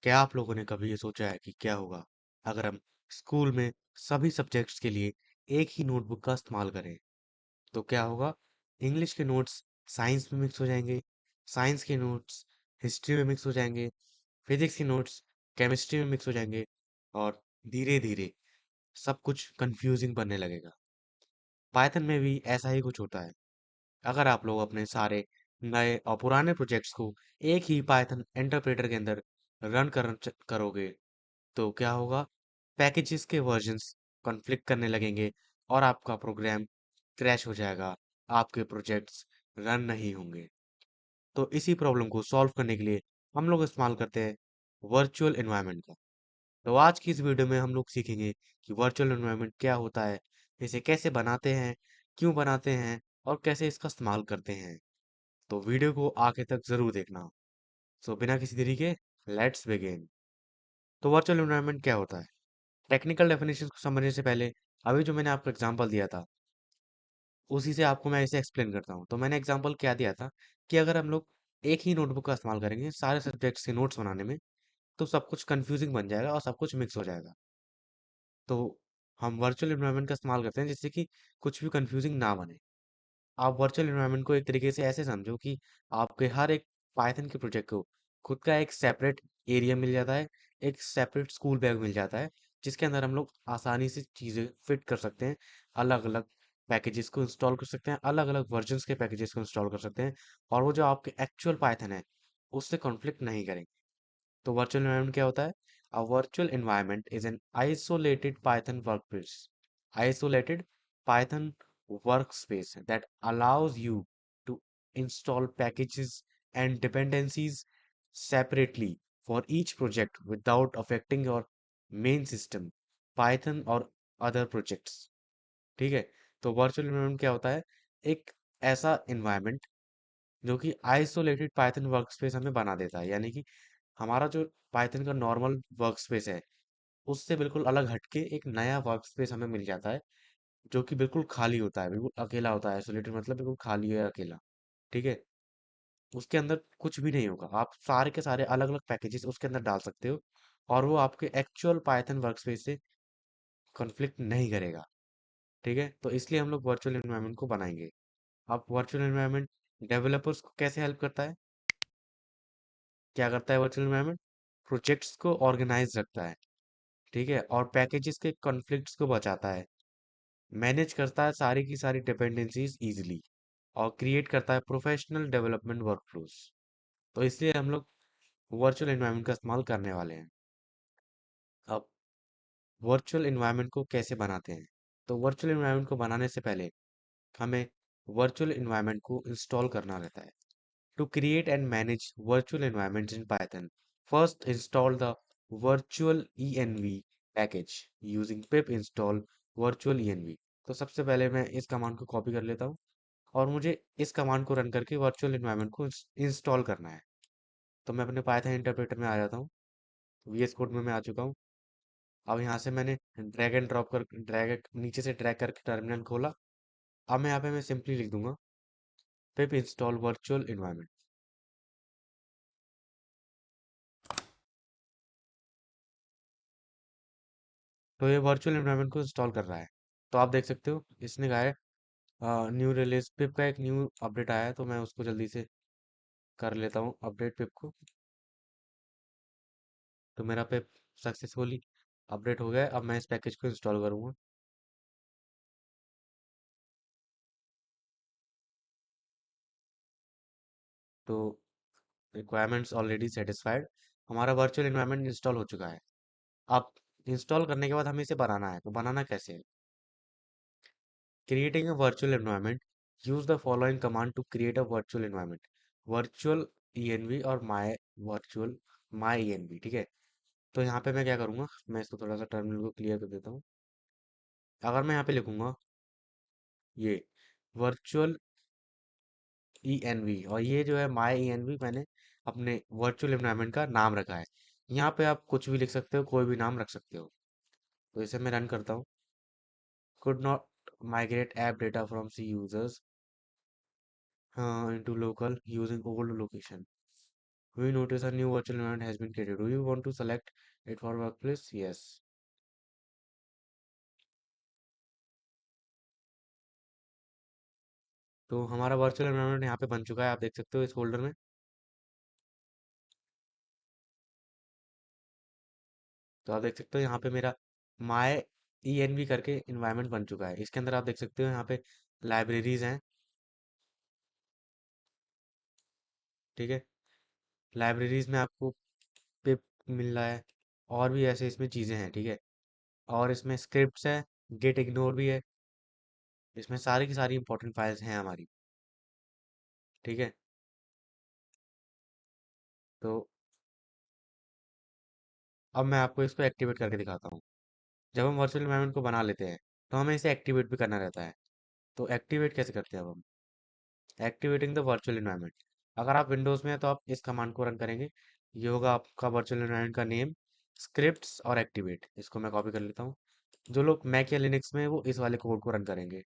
क्या आप लोगों ने कभी ये सोचा है कि क्या होगा अगर हम स्कूल में सभी सब्जेक्ट्स के लिए एक ही नोटबुक का इस्तेमाल करें? तो क्या होगा? इंग्लिश के नोट्स साइंस में मिक्स हो जाएंगे, साइंस के नोट्स हिस्ट्री में मिक्स हो जाएंगे, फिजिक्स के नोट्स केमिस्ट्री में मिक्स हो जाएंगे और धीरे धीरे सब कुछ कंफ्यूजिंग बनने लगेगा। पाइथन में भी ऐसा ही कुछ होता है। अगर आप लोग अपने सारे नए और पुराने प्रोजेक्ट्स को एक ही पाइथन इंटरप्रेटर के अंदर करोगे तो क्या होगा? पैकेजेस के वर्जन्स कॉन्फ्लिक्ट करने लगेंगे और आपका प्रोग्राम क्रैश हो जाएगा। आपके प्रोजेक्ट्स रन नहीं होंगे। तो इसी प्रॉब्लम को सॉल्व करने के लिए हम लोग इस्तेमाल करते हैं वर्चुअल एनवायरनमेंट का। तो आज की इस वीडियो में हम लोग सीखेंगे कि वर्चुअल एनवायरनमेंट क्या होता है, इसे कैसे बनाते हैं, क्यों बनाते हैं और कैसे इसका इस्तेमाल करते हैं। तो वीडियो को आगे तक जरूर देखना। सो बिना किसी देरी के लेट्स बिगिन। तो वर्चुअल एनवायरनमेंट क्या होता है? टेक्निकल डेफिनेशन को समझने से पहले अभी जो मैंने आपको एग्जांपल दिया था उसी से आपको मैं इसे एक्सप्लेन करता हूँ। तो मैंने एग्जांपल क्या दिया था कि अगर हम लोग एक ही नोटबुक का इस्तेमाल करेंगे सारे सब्जेक्ट्स के नोट्स बनाने में तो सब कुछ कंफ्यूजिंग बन जाएगा और सब कुछ मिक्स हो जाएगा। तो हम वर्चुअल एनवायरनमेंट का इस्तेमाल करते हैं जिससे कि कुछ भी कंफ्यूजिंग ना बने। आप वर्चुअल एनवायरनमेंट को एक तरीके से ऐसे समझो कि आपके हर एक पाइथन के प्रोजेक्ट को खुद का एक सेपरेट एरिया मिल जाता है, एक सेपरेट स्कूल बैग मिल जाता है, जिसके अंदर हम लोग आसानी से चीज़ें फिट कर सकते हैं, अलग अलग पैकेजेस को इंस्टॉल कर सकते हैं, अलग अलग वर्जन्स के पैकेजेस को इंस्टॉल कर सकते हैं और वो जो आपके एक्चुअल पाइथन है उससे कॉन्फ्लिक्ट नहीं करेंगे। तो वर्चुअल एनवायरनमेंट क्या होता है? अ virtual environment is an isolated Python workspace, isolated Python workspace that allows you to install packages and dependencies separately for each project without affecting your main system, Python और other projects। ठीक है? तो virtual environment क्या होता है? एक ऐसा environment जो कि आइसोलेटेड पाइथन वर्कस्पेस हमें बना देता है, यानी कि हमारा जो पाइथन का नॉर्मल वर्कस्पेस है उससे बिल्कुल अलग हटके एक नया वर्कस्पेस हमें मिल जाता है जो कि बिल्कुल खाली होता है, बिल्कुल अकेला होता है। आइसोलेटेड मतलब बिल्कुल खाली है, अकेला। ठीक है? उसके अंदर कुछ भी नहीं होगा, आप सारे के सारे अलग अलग पैकेजेस उसके अंदर डाल सकते हो और वो आपके एक्चुअल पाइथन वर्कस्पेस से कॉन्फ्लिक्ट नहीं करेगा। ठीक है? तो इसलिए हम लोग वर्चुअल एनवायरनमेंट को बनाएंगे। अब वर्चुअल एनवायरनमेंट डेवलपर्स को कैसे हेल्प करता है? क्या करता है वर्चुअल एनवायरनमेंट? प्रोजेक्ट्स को ऑर्गेनाइज रखता है। ठीक है? और पैकेजेस के कॉन्फ्लिक्ट्स को बचाता है, मैनेज करता है सारी की सारी डिपेंडेंसीज इजीली और क्रिएट करता है प्रोफेशनल डेवलपमेंट वर्कफ्लोज। तो इसलिए हम लोग वर्चुअल एनवायरनमेंट का इस्तेमाल करने वाले हैं। अब वर्चुअल एनवायरनमेंट को कैसे बनाते हैं? तो वर्चुअल एनवायरनमेंट को बनाने से पहले हमें वर्चुअल एनवायरनमेंट को इंस्टॉल करना रहता है। To create and manage virtual environments in Python, first install the virtual env package using pip install virtual env। तो सबसे पहले मैं इस कमांड को कॉपी कर लेता हूँ और मुझे इस कमांड को रन करके वर्चुअल एनवायरनमेंट को इंस्टॉल करना है। तो मैं अपने पाइथन इंटरप्रेटर में आ जाता हूँ। वीएस कोड में मैं आ चुका हूँ। अब यहाँ से मैंने ड्रैग एंड ड्रॉप कर ड्रैग नीचे से ड्रैग करके टर्मिनल खोला। अब मैं यहाँ पे मैं सिंपली लिख दूंगा पिप इंस्टॉल वर्चुअल एनवायरनमेंट। तो ये वर्चुअल एनवायरनमेंट को इंस्टॉल कर रहा है। तो आप देख सकते हो इसने कहा है न्यू रिलीज पिप का एक न्यू अपडेट आया है, तो मैं उसको जल्दी से कर लेता हूँ अपडेट पिप को। तो मेरा पिप सक्सेसफुली अपडेट हो गया है। अब मैं इस पैकेज को इंस्टॉल करूँगा। तो रिक्वायरमेंट्स ऑलरेडी सेटिस्फाइड, हमारा वर्चुअल एनवायरनमेंट इंस्टॉल हो चुका है। अब इंस्टॉल करने के बाद हमें इसे बनाना है, तो बनाना कैसे है? Creating a virtual environment, use the following command to create a virtual environment, virtual env और माई env। ठीक है? तो यहाँ पे मैं क्या करूँगा, मैं इसको थोड़ा सा टर्मिनल को क्लियर कर देता हूँ। अगर मैं यहाँ पे लिखूंगा ये वर्चुअल env और ये जो है माई env, मैंने अपने वर्चुअल एनवायरनमेंट का नाम रखा है। यहाँ पे आप कुछ भी लिख सकते हो, कोई भी नाम रख सकते हो। तो इसे मैं रन करता हूँ। could not migrate app data from C users into local using old location। We notice a new virtual environment has been created. Do you want to select it for workplace? Yes. तो हमारा virtual environment यहाँ पे बन चुका है, आप देख सकते हो इस फोल्डर में। तो आप देख सकते हो यहाँ पे मेरा माई ई एन वी करके इन्वायरमेंट बन चुका है। इसके अंदर आप देख सकते हो यहाँ पे लाइब्रेरीज हैं। ठीक है, लाइब्रेरीज में आपको पिप मिल रहा है, और भी ऐसे इसमें चीज़ें हैं। ठीक है, और इसमें स्क्रिप्ट्स है, गेट इग्नोर भी है। इसमें सारी की सारी इंपॉर्टेंट फाइल्स हैं हमारी। ठीक है, तो अब मैं आपको इसको एक्टिवेट करके दिखाता हूँ। जब हम वर्चुअल एनवायरनमेंट को बना लेते हैं तो हमें इसे एक्टिवेट भी करना रहता है। तो एक्टिवेट कैसे करते हैं अब हम? Activating the virtual environment. अगर आप विंडोज़ में हैं तो आप इस कमांड को रन करेंगे। ये होगा आपका वर्चुअल एनवायरनमेंट का नेम, स्क्रिप्ट्स और एक्टिवेट। इसको मैं कॉपी कर लेता हूँ। जो लोग मैक या लिनक्स में हैं वो इस वाले कोड को रन करेंगे।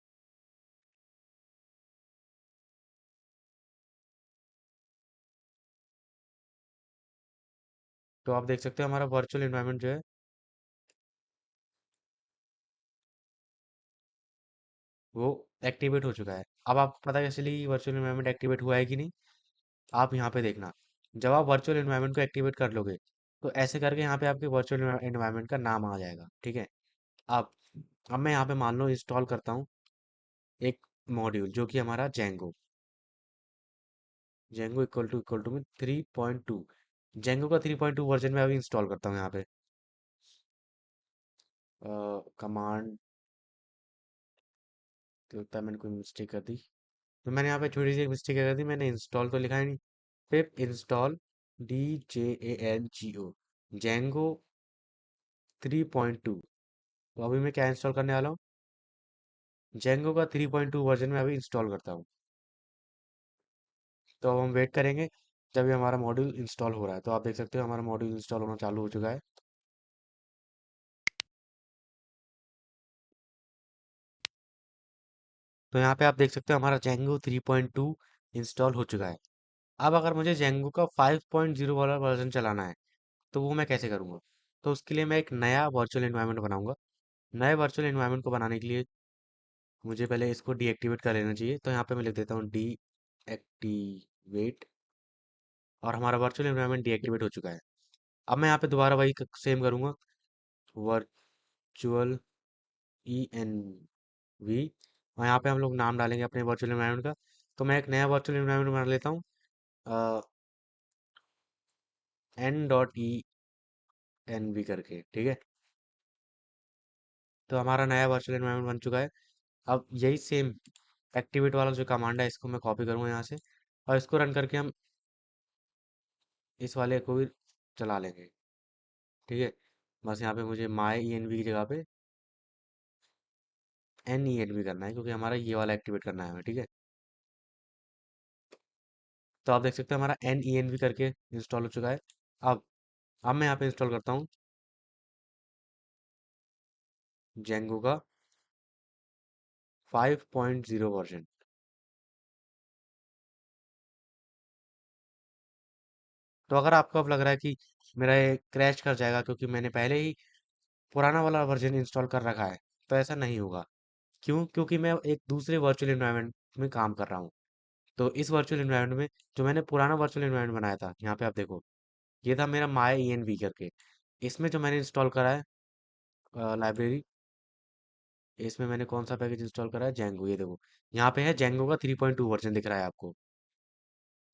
तो आप देख सकते हो हमारा वर्चुअल एनवायरनमेंट जो है वो एक्टिवेट हो चुका है। अब आपको पता कैसे चली वर्चुअल एनवायरनमेंट एक्टिवेट हुआ है कि नहीं? आप यहाँ पे देखना, जब आप वर्चुअल एनवायरनमेंट को एक्टिवेट कर लोगे तो ऐसे करके यहाँ पे आपके वर्चुअल एनवायरनमेंट का नाम आ जाएगा। ठीक है, अब अब मैं यहाँ पे मान लो इंस्टॉल करता हूँ एक मॉड्यूल जो कि हमारा जेंगो। जेंगो इक्वल टू में 3.2। जेंगो का 3.2 वर्जन में अभी इंस्टॉल करता हूँ यहाँ पे। कमांड, तो लगता है मैंने कोई मिस्टेक कर दी। तो मैंने यहाँ पे छोटी सी मिस्टेक कर दी, मैंने इंस्टॉल तो लिखा ही नहीं। पिप इंस्टॉल DJANGO जेंगो 3.2। तो अभी मैं क्या इंस्टॉल करने वाला हूँ? जेंगो का 3.2 वर्जन में अभी इंस्टॉल करता हूँ। तो अब हम वेट करेंगे जब ये हमारा मॉड्यूल इंस्टॉल हो रहा है। तो आप देख सकते हो हमारा मॉड्यूल इंस्टॉल होना चालू हो चुका है। तो यहाँ पे आप देख सकते हो हमारा जेंगो 3.2 इंस्टॉल हो चुका है। अब अगर मुझे जेंगो का 5.0 वाला वर्जन चलाना है तो वो मैं कैसे करूँगा? तो उसके लिए मैं एक नया वर्चुअल एनवायरनमेंट बनाऊंगा। नए वर्चुअल एनवायरनमेंट को बनाने के लिए मुझे पहले इसको डीएक्टिवेट कर लेना चाहिए। तो यहाँ पे मैं लिख देता हूँ डीएक्टिवेट, और हमारा वर्चुअल एनवायरनमेंट डीएक्टिवेट हो चुका है। अब मैं यहाँ पे दोबारा वही सेम करूँगा, वर्चुअल ENV, और यहाँ पे हम लोग नाम डालेंगे अपने वर्चुअल एनवायरनमेंट का। तो मैं एक नया वर्चुअल एनवायरनमेंट बना लेता हूँ, N.ENV करके। ठीक है, तो हमारा नया वर्चुअल एनवायरनमेंट बन चुका है। अब यही सेम एक्टिवेट वाला जो कमांड है इसको मैं कॉपी करूँगा यहाँ से, और इसको रन करके हम इस वाले को भी चला लेंगे। ठीक है, बस यहाँ पे मुझे माई ई एन वी की जगह पे NENV करना है, क्योंकि हमारा ये वाला एक्टिवेट करना है हमें। ठीक है, तो आप देख सकते हैं हमारा NENV करके इंस्टॉल हो चुका है। अब अब मैं यहाँ पे इंस्टॉल करता हूँ जेंगो का 5.0 वर्जन। तो अगर आपको अब लग रहा है कि मेरा ये क्रैश कर जाएगा क्योंकि मैंने पहले ही पुराना वाला वर्जन इंस्टॉल कर रखा है, तो ऐसा नहीं होगा। क्यों? क्योंकि मैं एक दूसरे वर्चुअल एनवायरनमेंट में काम कर रहा हूँ। तो इस वर्चुअल एनवायरनमेंट में जो मैंने पुराना वर्चुअल एनवायरनमेंट बनाया था, यहाँ पे आप देखो, ये था मेरा माई ई एन वी करके। इसमें जो मैंने इंस्टॉल करा है लाइब्रेरी, इसमें मैंने कौन सा पैकेज इंस्टॉल करा है? जेंगो। ये देखो, यहाँ पे है जेंगो का 3.2 वर्जन दिख रहा है आपको।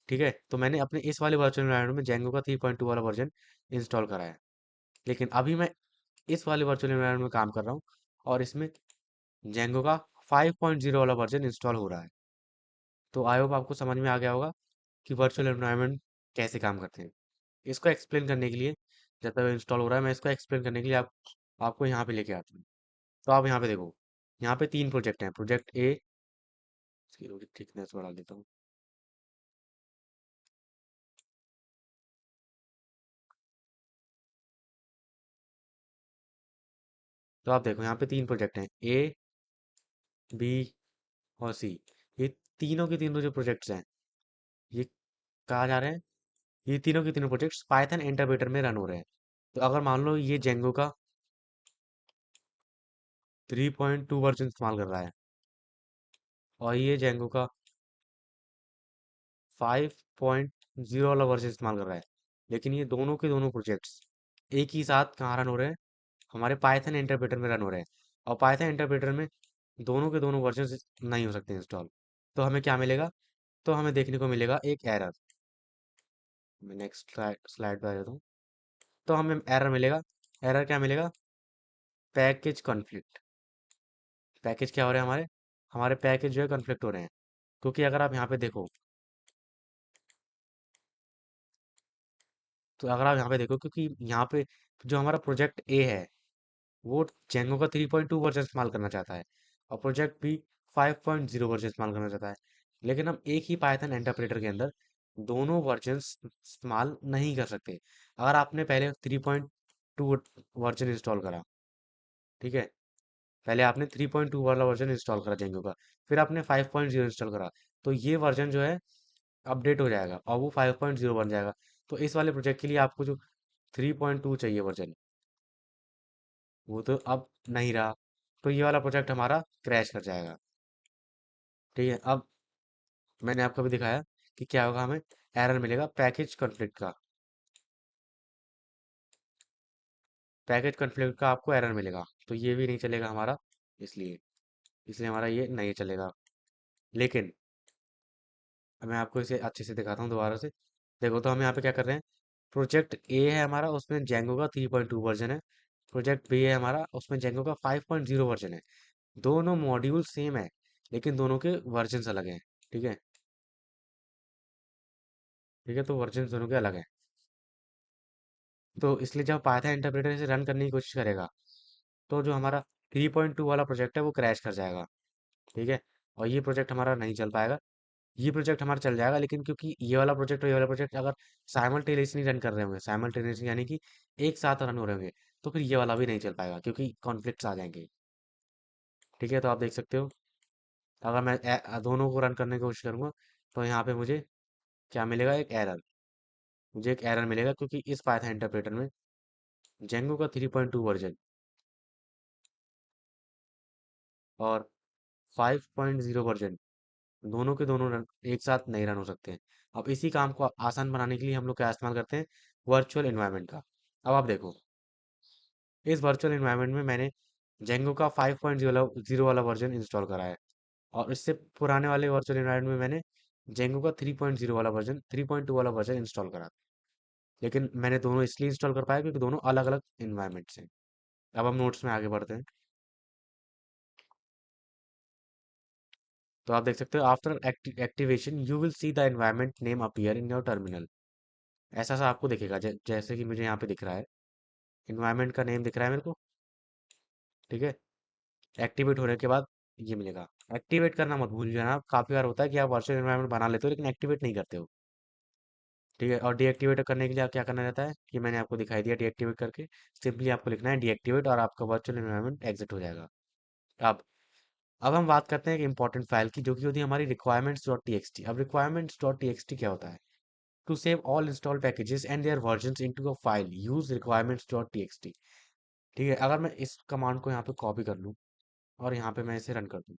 ठीक है, तो मैंने अपने इस वाले वर्चुअल एनवायरनमेंट में जेंगो का 3.2 वाला वर्जन इंस्टॉल करा है। लेकिन अभी मैं इस वाले वर्चुअल एनवायरनमेंट में काम कर रहा हूँ, और इसमें जेंगो का 5.0 वाला वर्जन इंस्टॉल हो रहा है। तो आई होप आपको समझ में आ गया होगा कि वर्चुअल एनवायरनमेंट कैसे काम करते हैं। इसको एक्सप्लेन करने के लिए, जब तक इंस्टॉल हो रहा है, मैं इसको एक्सप्लेन करने के लिए आपको यहाँ पे लेके आता हूँ। तो आप यहाँ पे देखो, यहाँ पे 3 प्रोजेक्ट हैं। प्रोजेक्ट ए, इसकी थोड़ी थिकनेस बढ़ा देता हूँ। तो आप देखो यहाँ पे 3 प्रोजेक्ट हैं, ए, बी और सी। ये तीनों के तीनों जो प्रोजेक्ट्स हैं, ये कहाँ जा रहे हैं? ये तीनों के तीनों प्रोजेक्ट्स पाइथन इंटरप्रेटर में रन हो रहे हैं। तो अगर मान लो ये जेंगो का 3.2 वर्जन इस्तेमाल कर रहा है और ये जेंगो का 5.0 वाला वर्जन इस्तेमाल कर रहा है, लेकिन ये दोनों के दोनों प्रोजेक्ट्स एक ही साथ कहाँ रन हो रहे हैं, हमारे पाइथन इंटरप्रेटर में रन हो रहे हैं। और पाइथन इंटरप्रेटर में दोनों के दोनों वर्जन नहीं हो सकते इंस्टॉल। तो हमें क्या मिलेगा, तो हमें देखने को मिलेगा एक एरर। मैं नेक्स्ट स्लाइड पे आ जाता हूँ। तो हमें एरर मिलेगा। एरर क्या मिलेगा, पैकेज कॉन्फ्लिक्ट। पैकेज क्या हो रहे हैं हमारे, हमारे पैकेज जो है कॉन्फ्लिक्ट हो रहे हैं। क्योंकि अगर आप यहाँ पे देखो, तो अगर आप यहाँ पे देखो, क्योंकि यहाँ पे जो हमारा प्रोजेक्ट ए है वो जेंगो का 3.2 वर्जन इस्तेमाल करना चाहता है और प्रोजेक्ट बी 5.0 वर्जन इस्तेमाल करना चाहता है। लेकिन हम एक ही पाइथन इंटरप्रेटर के अंदर दोनों वर्जन इस्तेमाल नहीं कर सकते। अगर आपने पहले 3.2 वर्जन इंस्टॉल करा, ठीक है, पहले आपने 3.2 वाला वर्जन इंस्टॉल करा जेंगो का, फिर आपने 5.0 इंस्टॉल करा, तो ये वर्जन जो है अपडेट हो जाएगा और वो 5.0 बन जाएगा। तो इस वाले प्रोजेक्ट के लिए आपको जो 3.2 चाहिए वर्जन, वो तो अब नहीं रहा। तो ये वाला प्रोजेक्ट हमारा क्रैश कर जाएगा। ठीक है, अब मैंने आपको भी दिखाया कि क्या होगा, हमें एरर मिलेगा पैकेज कॉन्फ्लिक्ट का। पैकेज कॉन्फ्लिक्ट का आपको एरर मिलेगा, तो ये भी नहीं चलेगा हमारा, इसलिए इसलिए हमारा ये नहीं चलेगा। लेकिन मैं आपको इसे अच्छे से दिखाता हूँ दोबारा से। देखो, तो हम यहाँ पे क्या कर रहे हैं, प्रोजेक्ट ए है हमारा, उसमें जेंगो का 3.2 वर्जन है। प्रोजेक्ट बी है हमारा, उसमें जेंगो का 5.0 वर्जन है। दोनों मॉड्यूल सेम है, लेकिन दोनों के वर्जन अलग हैं। ठीक है, ठीक है, तो वर्जन दोनों के अलग हैं। तो इसलिए जब पाइथन इंटरप्रेटर से रन करने की कोशिश करेगा, तो जो हमारा 3.2 वाला प्रोजेक्ट है वो क्रैश कर जाएगा। ठीक है, और ये प्रोजेक्ट हमारा नहीं चल पाएगा। ये प्रोजेक्ट हमारा चल जाएगा, लेकिन क्योंकि ये वाला प्रोजेक्ट और ये वाला प्रोजेक्ट अगर साइमल्टेनियसली रन कर रहे होंगे, साइमल्टेनियसली यानी कि एक साथ रन हो रहे होंगे, तो फिर ये वाला भी नहीं चल पाएगा क्योंकि कॉन्फ्लिक्ट्स आ जाएंगे। ठीक है, तो आप देख सकते हो, अगर मैं दोनों को रन करने की कोशिश करूंगा, तो यहाँ पे मुझे क्या मिलेगा, एक एरर। मुझे एक एरर मिलेगा क्योंकि इस पाइथन इंटरप्रेटर में जेंगो का 3.2 वर्जन और 5.0 वर्जन, दोनों के दोनों एक साथ नहीं रन हो सकते हैं। अब इसी काम को आसान बनाने के लिए हम लोग क्या इस्तेमाल करते हैं, वर्चुअल एनवायरनमेंट का। अब आप देखो, इस वर्चुअल एनवायरनमेंट में मैंने जेंगो का 5.0 वाला वर्जन इंस्टॉल करा है और इससे पुराने वाले वर्चुअल एनवायरनमेंट में मैंने जेंगो का 3.0 वाला वर्जन 3.2 वाला वर्जन इंस्टॉल करा। लेकिन मैंने दोनों इसलिए इंस्टॉल कर पाया क्योंकि दोनों अलग अलग इन्वायरमेंट्स हैं। अब हम नोट्स में आगे बढ़ते हैं। तो आप देख सकते हो, after activation you will see the environment name appear in your terminal. ऐसा सा आपको दिखेगा, जैसे कि मुझे यहाँ पे दिख रहा है, इन्वायरमेंट का नेम दिख रहा है मेरे को। ठीक है, एक्टिवेट होने के बाद ये मिलेगा। एक्टिवेट करना मत भूल जाना, काफी बार होता है कि आप वर्चुअल एनवायरनमेंट बना लेते हो लेकिन एक्टिवेट नहीं करते हो। ठीक है, और डीएक्टिवेट करने के लिए आप क्या करना रहता है, कि मैंने आपको दिखाई दिया डीएक्टिवेट करके। सिंपली आपको लिखना है डीएक्टिवेट और आपका वर्चुअल एनवायरनमेंट एग्जिट हो जाएगा। अब अब हम बात करते हैं एक इंपॉर्टेंट फाइल की, जो कि होती है हमारी requirements.txt। अब requirements.txt क्या होता है, to save all install packages and their versions into a file use requirements.txt। ठीक है, अगर मैं इस कमांड को यहाँ पे कॉपी कर लूँ और यहाँ पे मैं इसे रन कर दूँ,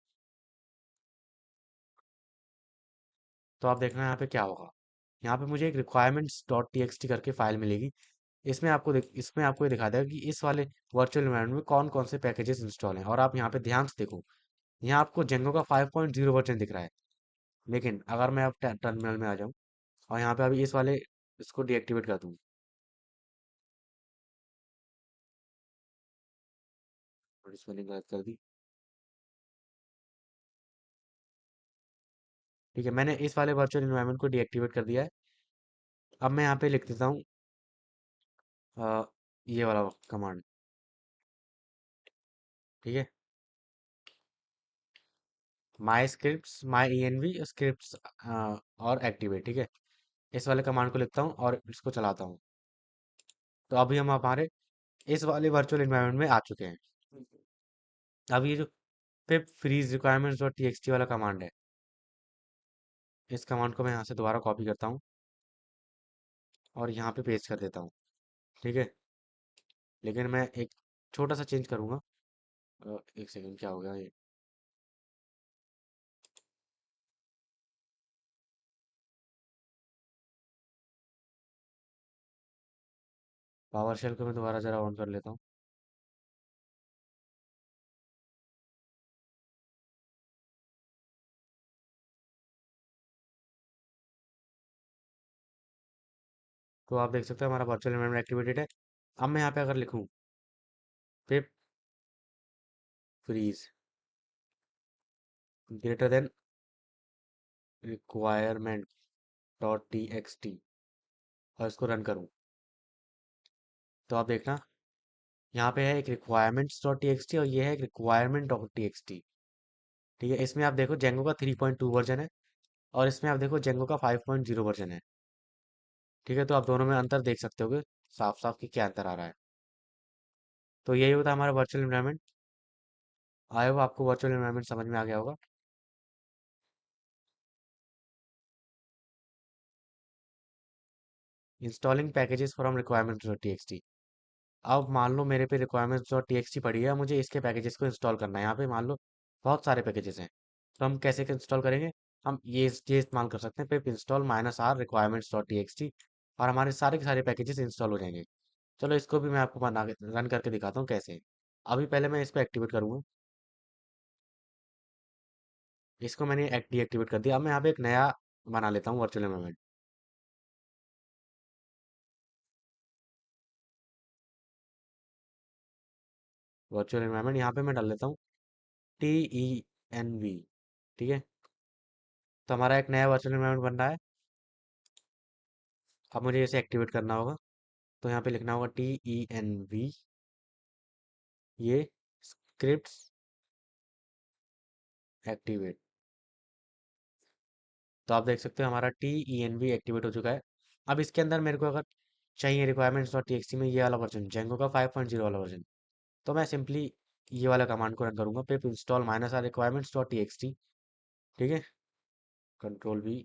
तो आप देखना यहाँ पे क्या होगा। यहाँ पे मुझे एक requirements.txt करके फाइल मिलेगी। इसमें आपको ये दिखा देगा कि इस वाले वर्चुअल एनवायरनमेंट में कौन कौन से पैकेजेस इंस्टॉल हैं। और आप यहाँ पे ध्यान से देखो, यहाँ आपको जेंगो का 5.0 वर्जन दिख रहा है। लेकिन अगर मैं अब टर्मिनल में आ जाऊँ और यहाँ पे अभी इस वाले इसको डीएक्टिवेट कर दूँ, थोड़ी स्पेलिंग गलत कर दी। ठीक है, मैंने इस वाले वर्चुअल एनवायरनमेंट को डीएक्टिवेट कर दिया है। अब मैं यहाँ पे लिख देता हूँ अ, ये वाला कमांड। ठीक है, my script my env script और एक्टिवेट। ठीक है, इस वाले कमांड को लिखता हूँ और इसको चलाता हूँ। तो अभी हम हमारे इस वाले वर्चुअल एनवायरनमेंट में आ चुके हैं। अब ये जो पिप फ्रीज रिक्वायरमेंट्स डॉट टीएक्सटी वाला कमांड है, इस कमांड को मैं यहाँ से दोबारा कॉपी करता हूँ और यहाँ पे पेस्ट कर देता हूँ। ठीक है, लेकिन मैं एक छोटा सा चेंज करूँगा। एक सेकंड, क्या हो गया ये? पावर शेल को मैं दोबारा जरा ऑन कर लेता हूँ। तो आप देख सकते हो हमारा वर्चुअल एनवायरनमेंट एक्टिवेटेड है। अब मैं यहाँ पे अगर लिखूँ pip freeze greater than requirement dot T X T और इसको रन करूँ, तो आप देखना यहाँ पे है एक requirements dot T X T और ये है एक requirement dot T X T. ठीक है, इसमें आप देखो जेंगो का 3.2 वर्जन है और इसमें आप देखो जेंगो का 5.0 वर्जन है। ठीक है, तो आप दोनों में अंतर देख सकते होगे साफ साफ कि क्या अंतर आ रहा है। तो यही होता है हमारा वर्चुअल एनवायरनमेंट। आई होप आपको वर्चुअल एनवायरनमेंट समझ में आ गया होगा। Installing packages from requirements dot T. अब मान लो मेरे पे रिक्वायरमेंट्स डॉट टी पड़ी है, मुझे इसके पैकेजेस को इंस्टॉल करना है। यहाँ पे मान लो बहुत सारे पैकेजेस हैं, तो हम कैसे इंस्टॉल करेंगे? हम ये इस्तेमाल कर सकते हैं pip install minus R requirements dot T और हमारे सारे के सारे पैकेजेस इंस्टॉल हो जाएंगे। चलो इसको भी मैं आपको बना के रन करके दिखाता हूँ कैसे। अभी पहले मैं इसको एक्टिवेट करूँगा। इसको मैंने डीएक्टिवेट कर दिया। अब मैं यहाँ पे एक नया बना लेता हूँ वर्चुअल एनवायरनमेंट। वर्चुअल एनवायरनमेंट यहाँ पे मैं डाल लेता हूँ TENV। ठीक है, तो हमारा एक नया वर्चुअल एनवायरनमेंट बन रहा है। अब मुझे इसे एक्टिवेट करना होगा, तो यहाँ पे लिखना होगा TENV, ये स्क्रिप्ट्स एक्टिवेट। तो आप देख सकते हो हमारा TENV एक्टिवेट हो चुका है। अब इसके अंदर मेरे को अगर चाहिए रिक्वायरमेंट्स डॉट टी में ये वाला वर्जन जेंगो का 5.0 वाला वर्जन, तो मैं सिंपली ये वाला कमांड को रन करूंगा pip install minus R requirements dot T. ठीक है, कंट्रोल V।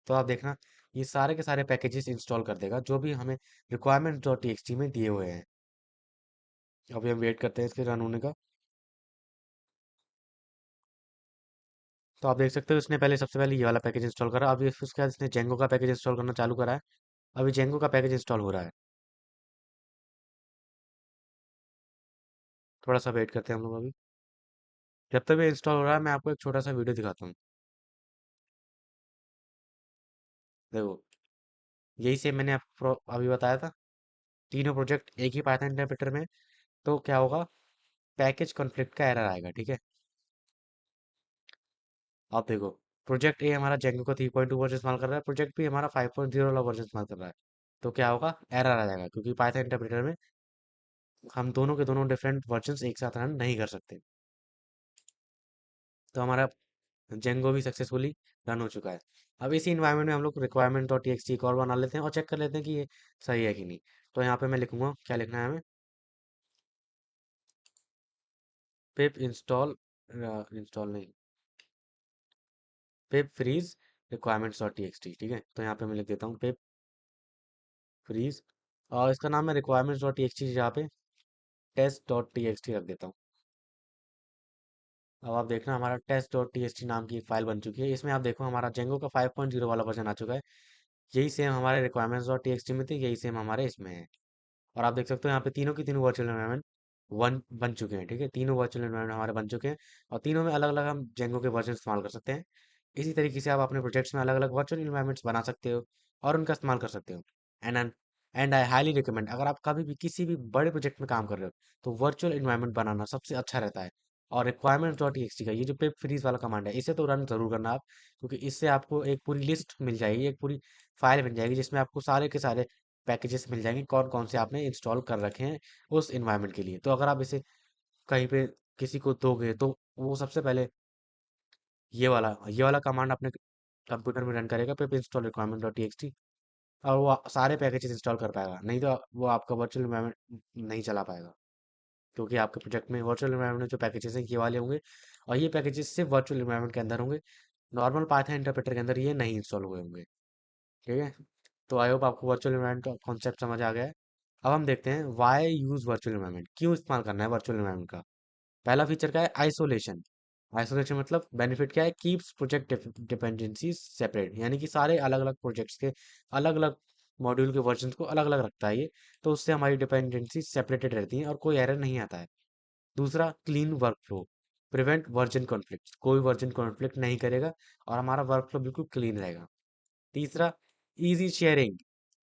तो आप देखना ये सारे के सारे पैकेजेस इंस्टॉल कर देगा जो भी हमें रिक्वायरमेंट्स डॉट टी में दिए हुए हैं। अभी हम वेट करते हैं इसके रन होने का। तो आप देख सकते हो इसने पहले सबसे पहले ये वाला पैकेज इंस्टॉल करा, अभी उसके बाद इसने जेंगो का पैकेज इंस्टॉल करना चालू करा है। अभी जेंगो का पैकेज इंस्टॉल हो रहा है। थोड़ा सा वेट करते हैं हम लोग अभी। जब तक ये इंस्टॉल हो रहा है मैं आपको एक छोटा सा वीडियो दिखाता हूँ। देखो, यही से मैंने आपको अभी बताया था, तीनों प्रोजेक्ट एक ही पाइथन इंटरप्रेटर में। तो क्या होगा, पैकेज कॉन्फ्लिक्ट का एरर आएगा। ठीक है, आप देखो प्रोजेक्ट ए हमारा जेंगो का 3.2 वर्जन इस्तेमाल कर रहा है, प्रोजेक्ट बी हमारा 5.0 वाला वर्जन इस्तेमाल कर रहा है। तो क्या होगा, एरर आ जाएगा क्योंकि पाइथन इंटरप्रेटर में हम दोनों के दोनों डिफरेंट वर्जन एक साथ रन नहीं कर सकते। तो हमारा जेंगो भी सक्सेसफुली रन हो चुका है। अब इसी इन्वायरमेंट में हम लोग रिक्वायरमेंट डॉट टी एक और बना लेते हैं और चेक कर लेते हैं कि ये सही है कि नहीं। तो यहाँ पे मैं लिखूंगा, क्या लिखना है हमें, पिप इंस्टॉल, इंस्टॉल नहीं, पिप फ्रीज रिक्वायरमेंट्स डॉट टी। ठीक है, तो यहाँ पे मैं लिख देता हूँ पिप फ्रीज और इसका नाम मैं रिक्वायरमेंट्स डॉट टी यहाँ पे टेस्ट डॉट टी रख देता हूँ। अब आप देखना हमारा टेस्ट डॉट टी नाम की एक फाइल बन चुकी है। इसमें आप देखो हमारा जेंगो का 5.0 वाला वर्जन आ चुका है। यही सेम हमारे रिक्वायरमेंट्स डॉट टी में थी, यही सेम हमारे इसमें है। और आप देख सकते हो यहाँ पे तीनों की तीनों वर्चुअल एनवायरनमेंट वन बन चुके हैं। ठीक है, तीनों वर्चुअल एनवायरनमेंट हमारे बन चुके हैं और तीनों में अलग अलग हम जेंगो के वर्जन इस्तेमाल कर सकते हैं। इसी तरीके से आप अपने प्रोजेक्ट्स में अलग अलग वर्चुअल एनवायरनमेंट्स बना सकते हो और उनका इस्तेमाल कर सकते हो। And and I highly recommend, अगर आप कभी भी किसी भी बड़े प्रोजेक्ट में काम कर रहे हो तो वर्चुअल एनवायरनमेंट बनाना सबसे अच्छा रहता है। और रिक्वायरमेंट डॉट टी का ये जो पिप फ्रीज वाला कमांड है इसे तो रन जरूर करना आप, क्योंकि इससे आपको एक पूरी लिस्ट मिल जाएगी, एक पूरी फाइल मिल जाएगी जिसमें आपको सारे के सारे पैकेजेस मिल जाएंगे कौन कौन से आपने इंस्टॉल कर रखे हैं उस इन्वायरमेंट के लिए। तो अगर आप इसे कहीं पे किसी को दोगे तो वो सबसे पहले ये वाला कमांड अपने कंप्यूटर में रन करेगा पिप इंस्टॉल रिक्वायरमेंट डॉट टी और वो सारे पैकेजेस इंस्टॉल कर पाएगा। नहीं तो वो आपका वर्चुअल इन्वायरमेंट नहीं चला पाएगा, क्योंकि आपके प्रोजेक्ट में वर्चुअल इन्वायरमेंट में जो पैकेजेस हैं ये वाले होंगे और ये पैकेजेस सिर्फ वर्चुअल इन्वायरमेंट के अंदर होंगे। नॉर्मल पाइथन इंटरप्रेटर के अंदर ये नहीं इंस्टॉल हुए होंगे। ठीक है, तो आई होप आपको वर्चुअल एनवायरनमेंट का कॉन्सेप्ट समझ आ गया है। अब हम देखते हैं वाई यूज वर्चुअल एनवायरनमेंट, क्यों इस्तेमाल करना है वर्चुअल एनवायरनमेंट का। पहला फीचर क्या है, आइसोलेशन। आइसोलेशन मतलब बेनिफिट क्या है, कीप्स प्रोजेक्ट डिपेंडेंसीज सेपरेट, यानी कि सारे अलग अलग प्रोजेक्ट्स के अलग अलग मॉड्यूल के वर्जन को अलग अलग रखता है ये। तो उससे हमारी डिपेंडेंसी सेपरेटेड रहती है और कोई एरर नहीं आता है। दूसरा, clean work flow, prevent version conflict, कोई वर्जन कॉन्फ्लिक्ट नहीं करेगा और हमारा वर्क फ्लो बिल्कुल क्लीन रहेगा। तीसरा, easy sharing,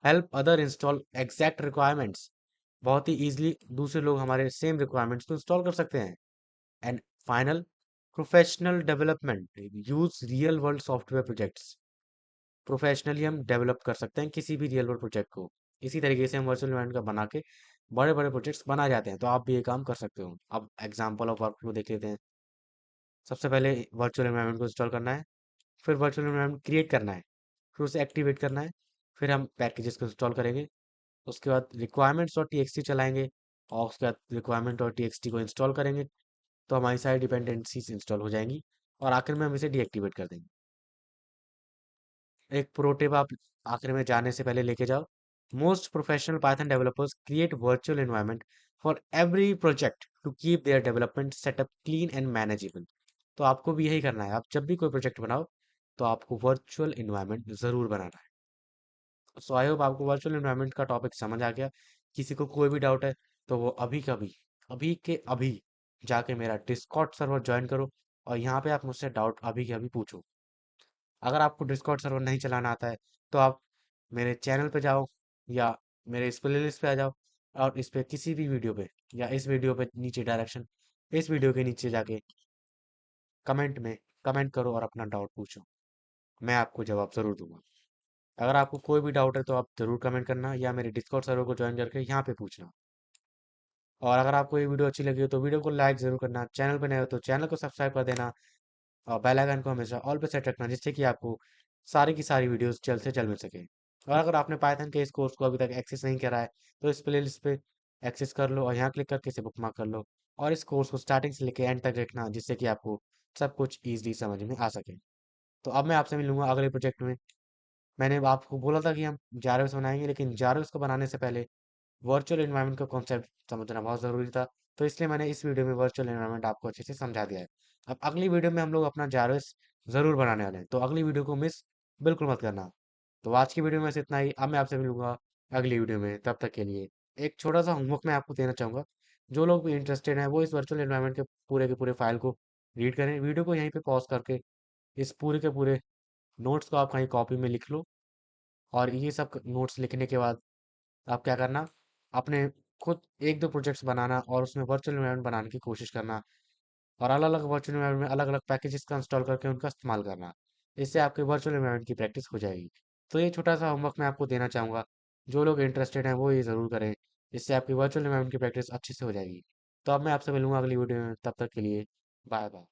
help other install exact requirements, बहुत ही इजीली दूसरे लोग हमारे सेम रिक्वायरमेंट्स को इंस्टॉल कर सकते हैं। And final, professional development, use real world software projects, professionally हम डेवलप कर सकते हैं किसी भी रियल वर्ल्ड प्रोजेक्ट को। इसी तरीके से हम वर्चुअल इन्वायरमेंट का बना के बड़े बड़े प्रोजेक्ट्स बना जाते हैं। तो आप भी ये काम कर सकते हो। अब एग्जाम्पल ऑफ वर्क फ्लो देख लेते हैं। सबसे पहले वर्चुअल एनवायरनमेंट को इंस्टॉल करना है, फिर वर्चुअल एनवायरनमेंट क्रिएट करना है, फिर उसे एक्टिवेट करना है, फिर हम पैकेजेस को इंस्टॉल करेंगे, उसके बाद रिक्वायरमेंट्स और टीएक्सटी चलाएंगे, और उसके बाद रिक्वायरमेंट और टीएक्सटी को इंस्टॉल करेंगे, तो हमारी सारी डिपेंडेंसीज इंस्टॉल हो जाएंगी और आखिर में हम इसे डीएक्टिवेट कर देंगे। एक प्रो टिप आप आखिर में जाने से पहले लेके जाओ। Most professional Python developers create virtual environment for every project to keep their development setup clean and manageable. तो आपको भी यही करना है, आप जब भी कोई प्रोजेक्ट बनाओ तो आपको वर्चुअल एनवायरनमेंट जरूर बनाना है। सो आई होप आपको वर्चुअल एनवायरनमेंट का टॉपिक समझ आ गया। किसी को कोई भी डाउट है तो वो अभी के अभी जाके मेरा डिस्कॉर्ड सर्वर ज्वाइन करो और यहाँ पे आप मुझसे डाउट अभी के अभी पूछो। अगर आपको डिस्कॉर्ड सर्वर नहीं चलाना आता है तो आप मेरे चैनल पे जाओ या मेरे इस प्लेलिस्ट पे आ जाओ और इस पे किसी भी वीडियो पे या इस वीडियो पे नीचे डायरेक्शन, इस वीडियो के नीचे जाके कमेंट में कमेंट करो और अपना डाउट पूछो। मैं आपको जवाब जरूर दूंगा। अगर आपको कोई भी डाउट है तो आप जरूर कमेंट करना या मेरे डिस्कॉर्ड सर्वर को ज्वाइन करके यहाँ पे पूछना। और अगर आपको ये वीडियो अच्छी लगी हो तो वीडियो को लाइक जरूर करना, चैनल पे नए हो तो चैनल को सब्सक्राइब कर देना और बेल आइकन को हमेशा ऑल पे सेट रखना, जिससे कि आपको सारी की सारी वीडियोस जल्द से जल्द मिल सके। और अगर आपने पाइथन के इस कोर्स को अभी तक एक्सेस नहीं करा है तो इस प्लेलिस्ट पे एक्सेस कर लो और यहाँ क्लिक करके इसे बुकमार्क कर लो और इस कोर्स को स्टार्टिंग से लेकर एंड तक देखना, जिससे कि आपको सब कुछ ईजिली समझ में आ सके। तो अब मैं आपसे मिलूंगा अगले प्रोजेक्ट में। मैंने आपको बोला था कि हम जारवेस बनाएंगे, लेकिन जारवेस को बनाने से पहले वर्चुअल एनवायरनमेंट का कॉन्सेप्ट समझना बहुत ज़रूरी था। तो इसलिए मैंने इस वीडियो में वर्चुअल एनवायरनमेंट आपको अच्छे से समझा दिया है। अब अगली वीडियो में हम लोग अपना जारवेस ज़रूर बनाने वाले हैं, तो अगली वीडियो को मिस बिल्कुल मत करना। तो आज की वीडियो में बस इतना ही। अब मैं आपसे मिलूंगा अगली वीडियो में, तब तक के लिए एक छोटा सा होमवर्क मैं आपको देना चाहूँगा। जो लोग भी इंटरेस्टेड हैं वो इस वर्चुअल एनवायरनमेंट के पूरे फाइल को रीड करें, वीडियो को यहीं पे पॉज करके इस पूरे के पूरे नोट्स को आप कहीं कॉपी में लिख लो। और ये सब नोट्स लिखने के बाद आप क्या करना, अपने खुद एक दो प्रोजेक्ट्स बनाना और उसमें वर्चुअल एनवायरनमेंट बनाने की कोशिश करना और अलग अलग वर्चुअल एनवायरनमेंट में अलग अलग पैकेजेस का इंस्टॉल करके उनका इस्तेमाल करना। इससे आपके वर्चुअल एनवायरनमेंट की प्रैक्टिस हो जाएगी। तो ये छोटा सा होमवर्क मैं आपको देना चाहूँगा, जो लोग इंटरेस्टेड हैं वो ये ज़रूर करें। इससे आपकी वर्चुअल एनवायरनमेंट की प्रैक्टिस अच्छे से हो जाएगी। तो अब मैं आपसे मिलूंगा अगली वीडियो में, तब तक के लिए बाय बाय।